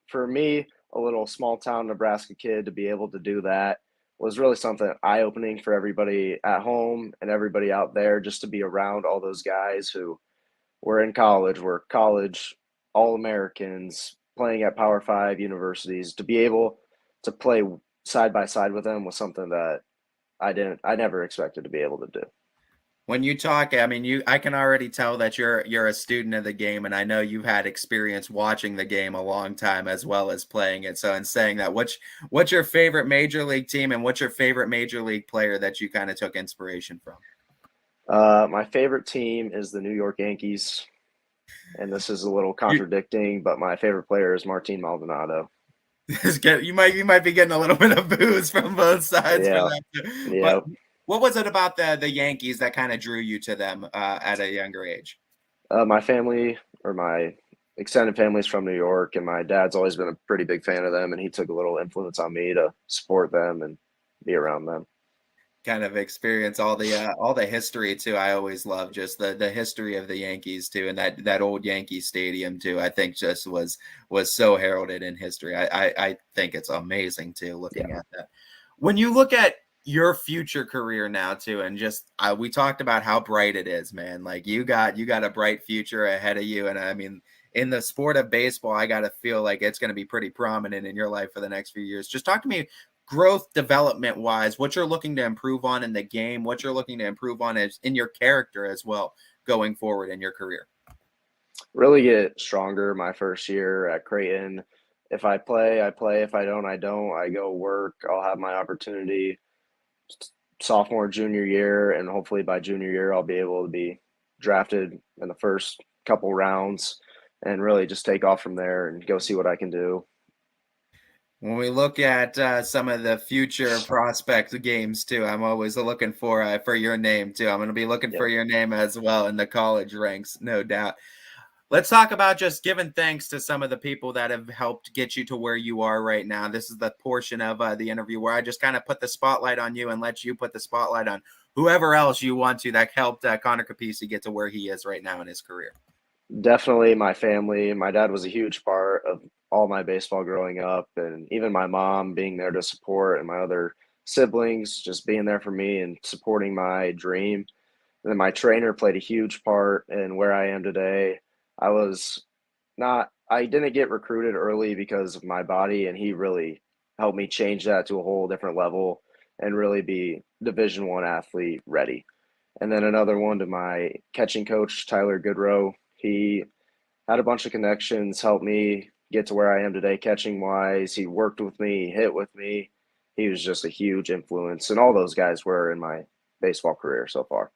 For me, a little small town Nebraska kid, to be able to do that was really something eye-opening for everybody at home and everybody out there, just to be around all those guys who were in college, were college All-Americans, playing at Power 5 universities. To be able to play side by side with them was something that I never expected to be able to do. When you talk, I mean, I can already tell that you're a student of the game, and I know you've had experience watching the game a long time as well as playing it. So in saying that, what's your favorite major league team, and what's your favorite major league player that you kind of took inspiration from? My favorite team is the New York Yankees, and this is a little contradicting, but my favorite player is Martin Maldonado. You might be getting a little bit of booze from both sides Yeah. for that. Yeah. But what was it about the Yankees that kind of drew you to them at a younger age? My family, or my extended family's from New York, and my dad's always been a pretty big fan of them, and he took a little influence on me to support them and be around them. Kind of experience all the history too. I always love just the history of the Yankees too, and that old Yankee Stadium too. I think just was so heralded in history. I think it's amazing too, looking at that. When you look at your future career now too, and just we talked about how bright it is, man. Like you got a bright future ahead of you, and I mean, in the sport of baseball, I got to feel like it's going to be pretty prominent in your life for the next few years. Just talk to me growth development wise, what you're looking to improve on in the game, what you're looking to improve on is in your character as well going forward in your career. Really get stronger my first year at Creighton. If I play, I play. If I don't, I don't. I go work. I'll have my opportunity sophomore, junior year, and hopefully by junior year I'll be able to be drafted in the first couple rounds and really just take off from there and go see what I can do. When we look at some of the future prospect games too, I'm always looking for your name too. I'm going to be looking for your name as well in the college ranks, no doubt. Let's talk about just giving thanks to some of the people that have helped get you to where you are right now. This is the portion of the interview where I just kind of put the spotlight on you and let you put the spotlight on whoever else you want to that helped Connor Capisi get to where he is right now in his career. Definitely my family. My dad was a huge part of all my baseball growing up, and even my mom being there to support, and my other siblings just being there for me and supporting my dream. And then my trainer played a huge part in where I am today. I was I didn't get recruited early because of my body, and he really helped me change that to a whole different level and really be Division I athlete ready. And then another one to my catching coach, Tyler Goodrow. He had a bunch of connections, helped me get to where I am today, catching wise. He worked with me, hit with me. He was just a huge influence, and all those guys were in my baseball career so far.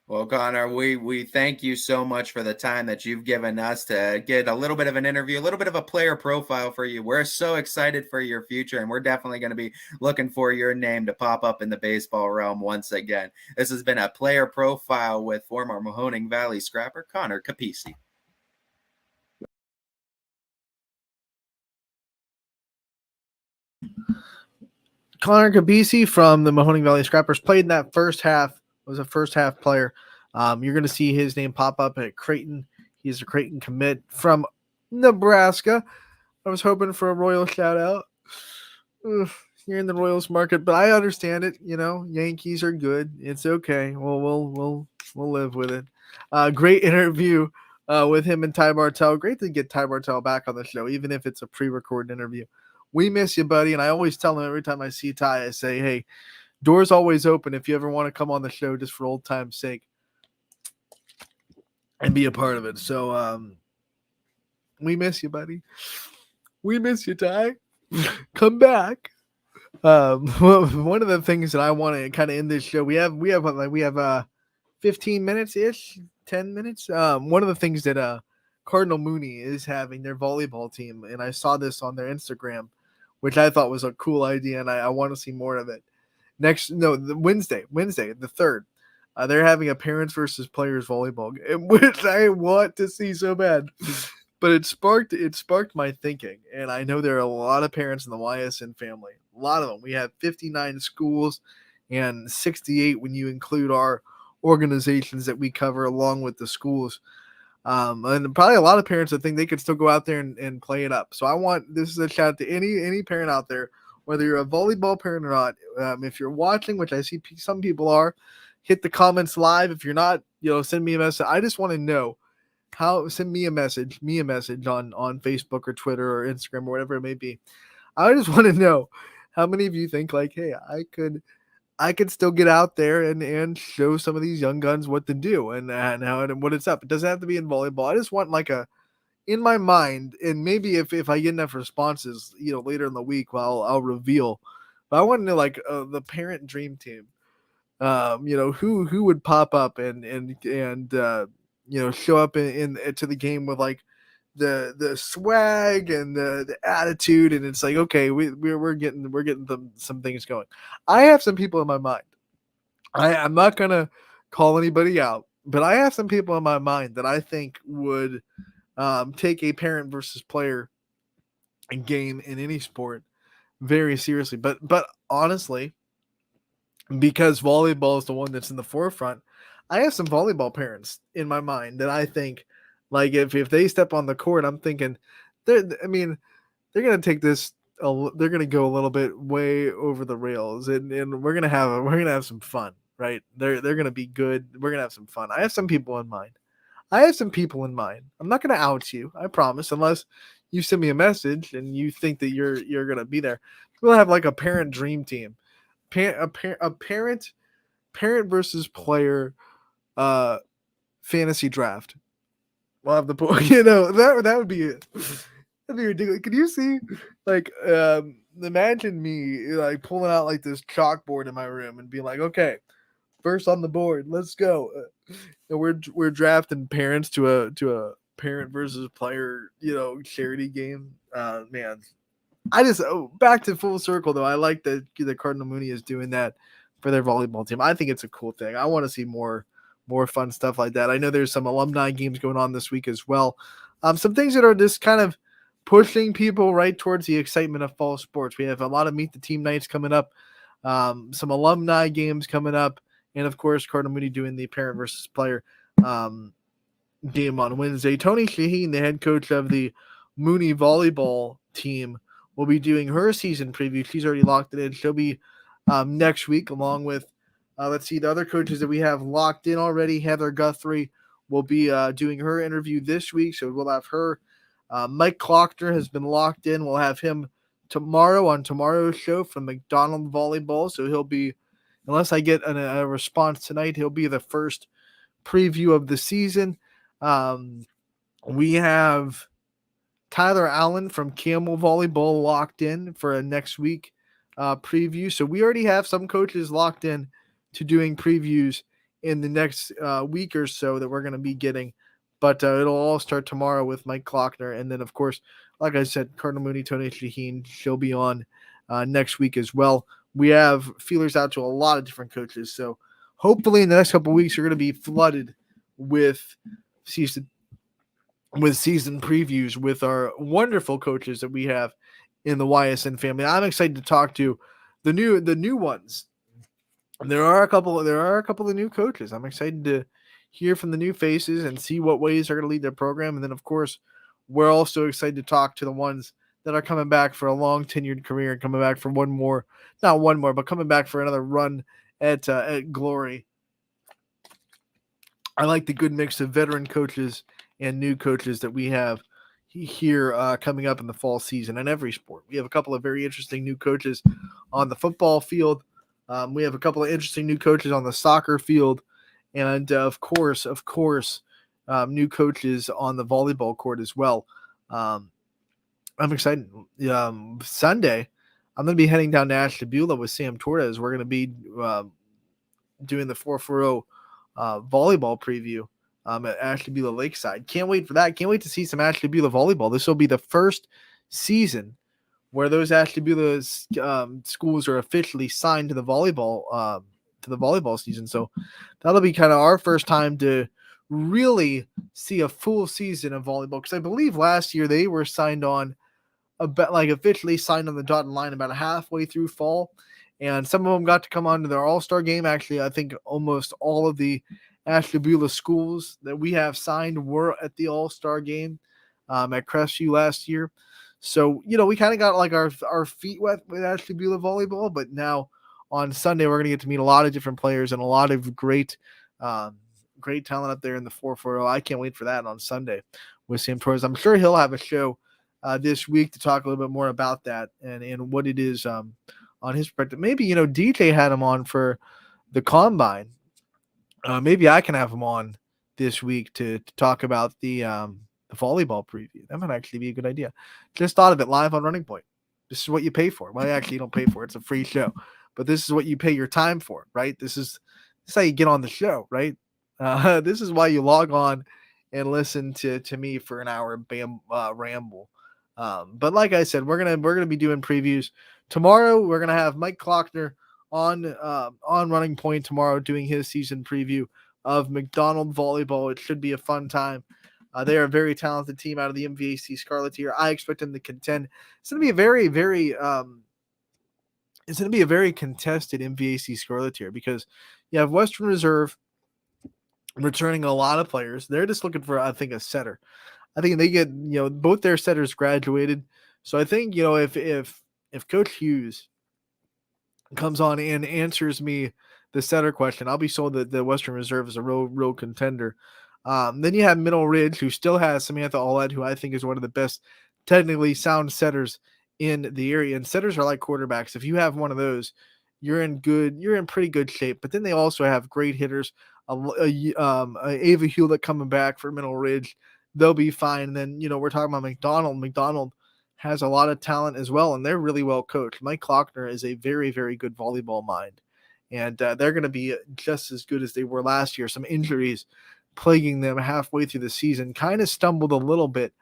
Well, Connor, we thank you so much for the time that you've given us to get a little bit of an interview, a little bit of a player profile for you. We're so excited for your future, and we're definitely going to be looking for your name to pop up in the baseball realm once again. This has been a player profile with former Mahoning Valley scrapper Connor Capisi. Connor Capisi from the Mahoning Valley Scrappers played in that first half, was a first half player. You're going to see his name pop up at Creighton. He's a Creighton commit from Nebraska. I was hoping for a Royal shout out. You're in the Royals market, but I understand it. You know, Yankees are good. It's okay. We'll live with it. Great interview with him and Ty Bartell. Great to get Ty Bartell back on the show, even if it's a pre-recorded interview. We miss you, buddy. And I always tell him every time I see Ty, I say, hey, door's always open if you ever want to come on the show just for old time's sake and be a part of it. So we miss you, buddy. We miss you, Ty. Come back. One of the things that I want to kind of end this show, we have 15 minutes ish, 10 minutes. One of the things that Cardinal Mooney is having their volleyball team, and I saw this on their Instagram, which I thought was a cool idea, and I want to see more of it. Wednesday, the 3rd. They're having a parents versus players volleyball game, which I want to see so bad. But it sparked my thinking, and I know there are a lot of parents in the Ysn family. A lot of them. We have 59 schools and 68 when you include our organizations that we cover along with the schools. And probably a lot of parents that think they could still go out there and play it up. So this is a shout out to any parent out there, whether you're a volleyball parent or not. If you're watching, which I see some people are, hit the comments live. If you're not, send me a message. I just want to know send me a message on Facebook or Twitter or Instagram or whatever it may be. I just want to know how many of you think like, hey, I could still get out there and show some of these young guns what to do and what it's up. It doesn't have to be in volleyball. I just want in my mind, and maybe if I get enough responses, later in the week, I'll reveal. But I want to know the parent dream team. Who would pop up and show up to the game with the swag and the attitude, and it's like, okay, we're getting some things going. I have some people in my mind. I'm not gonna call anybody out, but I have some people in my mind that I think would take a parent versus player game in any sport very seriously. But honestly, because volleyball is the one that's in the forefront, I have some volleyball parents in my mind that I think, if they step on the court, I'm thinking, they're going to take this. They're going to go a little bit way over the rails, and we're going to have some fun, right? They're going to be good. We're going to have some fun. I have some people in mind. I'm not going to out you, I promise, unless you send me a message and you think that you're going to be there. We'll have a parent dream team. A parent versus player fantasy draft. We'll have the that would be it. That'd be ridiculous. Could you see imagine me pulling out this chalkboard in my room and being like, okay, first on the board, let's go. And we're drafting parents to a parent versus player charity game. Man, I just back to full circle though. I like that the Cardinal Mooney is doing that for their volleyball team. I think it's a cool thing. I want to see more fun stuff like that. I know there's some alumni games going on this week as well. Some things that are just kind of pushing people right towards the excitement of fall sports. We have a lot of meet the team nights coming up, some alumni games coming up, and of course Cardinal Mooney doing the parent versus player game on Wednesday. Tony Shaheen, the head coach of the Mooney volleyball team will be doing her season preview. She's already locked it in. She'll be next week, along with, let's see, the other coaches that we have locked in already. Heather Guthrie will be doing her interview this week, so we'll have her. Mike Klockner has been locked in. We'll have him tomorrow on tomorrow's show from McDonald Volleyball, so he'll be, unless I get a response tonight, he'll be the first preview of the season. We have Tyler Allen from Camel Volleyball locked in for a next week preview. So we already have some coaches locked in to doing previews in the next week or so that we're going to be getting. But it'll all start tomorrow with Mike Klockner. And then, of course, like I said, Cardinal Mooney, Tony Shaheen, she'll be on next week as well. We have feelers out to a lot of different coaches. So hopefully in the next couple of weeks, you're going to be flooded with season previews with our wonderful coaches that we have in the YSN family. I'm excited to talk to the new ones. There are a couple of new coaches. I'm excited to hear from the new faces and see what ways they're going to lead their program. And then, of course, we're also excited to talk to the ones that are coming back for a long tenured career and coming back for coming back for another run at Glory. I like the good mix of veteran coaches and new coaches that we have here coming up in the fall season in every sport. We have a couple of very interesting new coaches on the football field. We have a couple of interesting new coaches on the soccer field. And of course, new coaches on the volleyball court as well. I'm excited. Sunday, I'm going to be heading down to Ashtabula with Sam Torres. We're going to be doing the 440 volleyball preview at Ashtabula Lakeside. Can't wait for that. Can't wait to see some Ashtabula volleyball. This will be the first season where those Ashtabula schools are officially signed to the volleyball season. So that'll be kind of our first time to really see a full season of volleyball, because I believe last year they were signed on officially signed on the dotted line about halfway through fall, and some of them got to come on to their all-star game. Actually, I think almost all of the Ashtabula schools that we have signed were at the all-star game at Crestview last year. So, we kind of got like our feet wet with Ashtabula volleyball, but now on Sunday, we're going to get to meet a lot of different players and a lot of great talent up there in the 440. I can't wait for that on Sunday with Sam Torres. I'm sure he'll have a show this week to talk a little bit more about that and what it is on his perspective. Maybe, DJ had him on for the Combine. Maybe I can have him on this week to talk about the volleyball preview. That might actually be a good idea. Just thought of it live on Running Point. This is what you pay for. Well, actually, you don't pay for it. It's a free show. But this is what you pay your time for, right? This is how you get on the show, right? This is why you log on and listen to me for an hour ramble. But like I said, we're gonna be doing previews tomorrow. We're gonna have Mike Klockner on Running Point tomorrow, doing his season preview of McDonald Volleyball. It should be a fun time. They are a very talented team out of the MVAC Scarlet here. I expect them to contend. It's gonna be a very, very it's going to be a very contested MVAC Scarlet here, because you have Western Reserve returning a lot of players. They're just looking for, I think, a setter. I think they get, both their setters graduated. So I think, if Coach Hughes comes on and answers me the setter question, I'll be sold that the Western Reserve is a real contender. Then you have Middle Ridge, who still has Samantha Allett, who I think is one of the best technically sound setters in the area. And setters are like quarterbacks. If you have one of those, you're in pretty good shape. But then they also have great hitters. Ava Hewlett coming back for Middle Ridge, they'll be fine. And then we're talking about McDonald. McDonald has a lot of talent as well, and they're really well coached. Mike Klockner is a very, very good volleyball mind, and they're going to be just as good as they were last year. Some injuries plaguing them halfway through the season, kind of stumbled a little bit.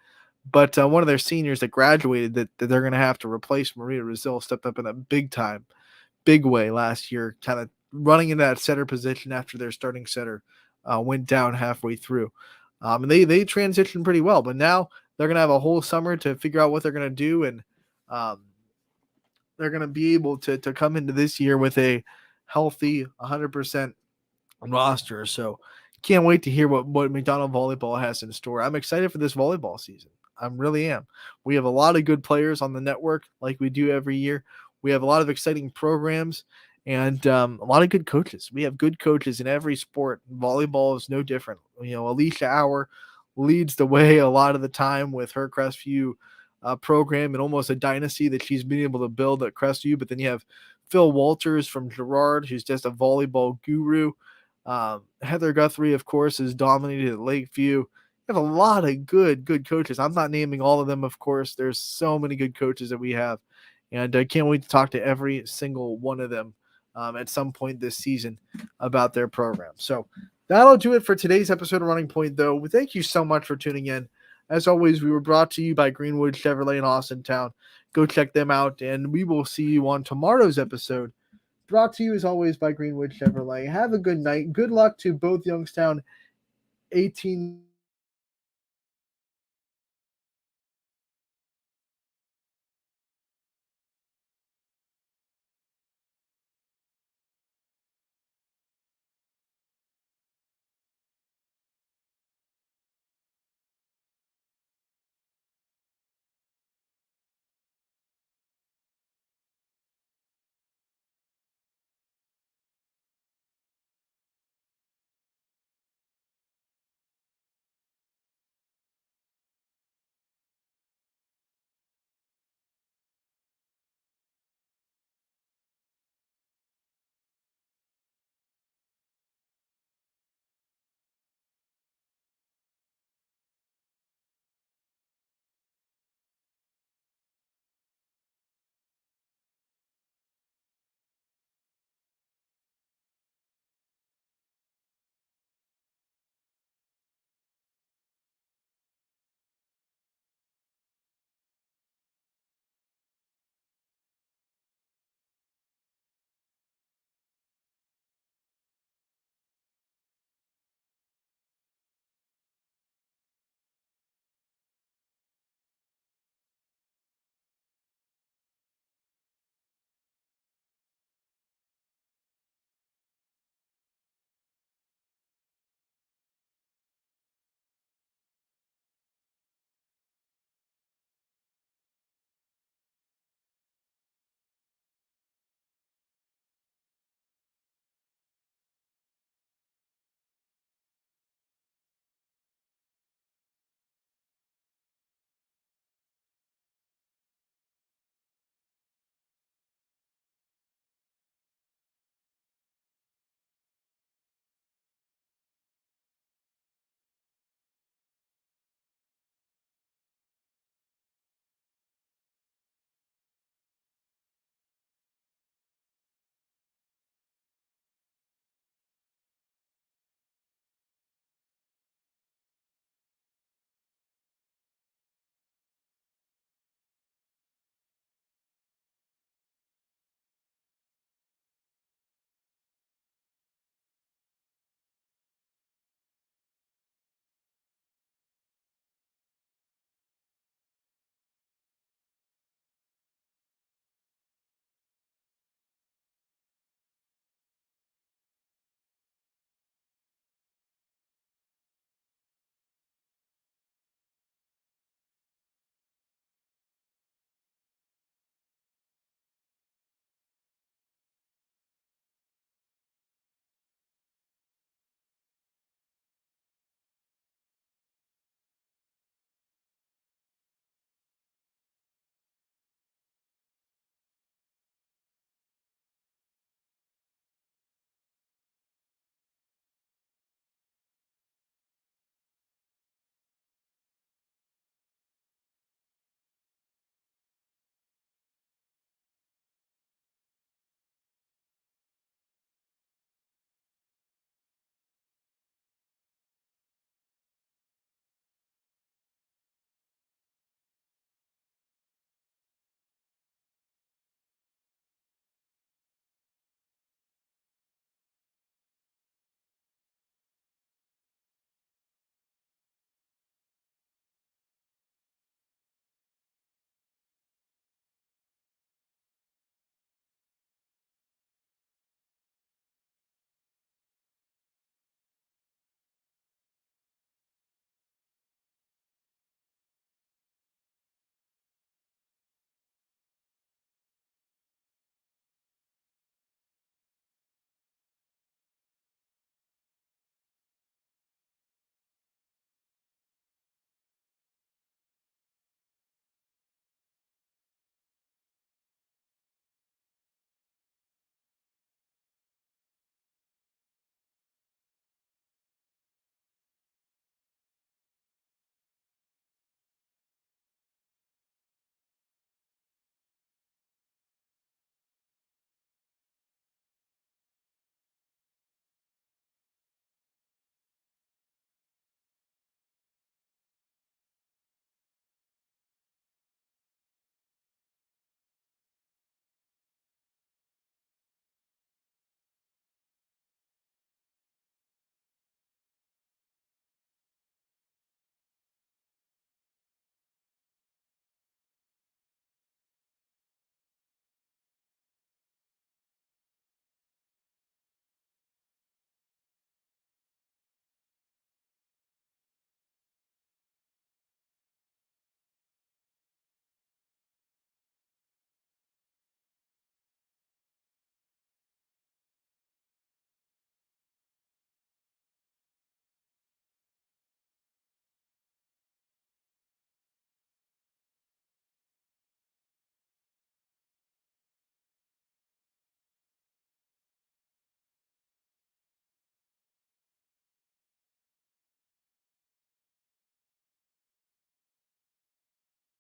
But one of their seniors that graduated that they're going to have to replace, Maria Rizal, stepped up in a big way last year, kind of running into that setter position after their starting setter went down halfway through. And they transitioned pretty well. But now they're going to have a whole summer to figure out what they're going to do. And they're going to be able to come into this year with a healthy 100% roster. So can't wait to hear what McDonald Volleyball has in store. I'm excited for this volleyball season. I really am. We have a lot of good players on the network, like we do every year. We have a lot of exciting programs and a lot of good coaches. We have good coaches in every sport. Volleyball is no different. Alicia Hour leads the way a lot of the time with her Crestview program and almost a dynasty that she's been able to build at Crestview. But then you have Phil Walters from Girard, who's just a volleyball guru. Heather Guthrie, of course, is dominated at Lakeview. We have a lot of good coaches. I'm not naming all of them, of course. There's so many good coaches that we have. And I can't wait to talk to every single one of them at some point this season about their program. So that'll do it for today's episode of Running Point, though. Thank you so much for tuning in. As always, we were brought to you by Greenwood Chevrolet in Austintown. Go check them out, and we will see you on tomorrow's episode. Brought to you, as always, by Greenwood Chevrolet. Have a good night. Good luck to both Youngstown 18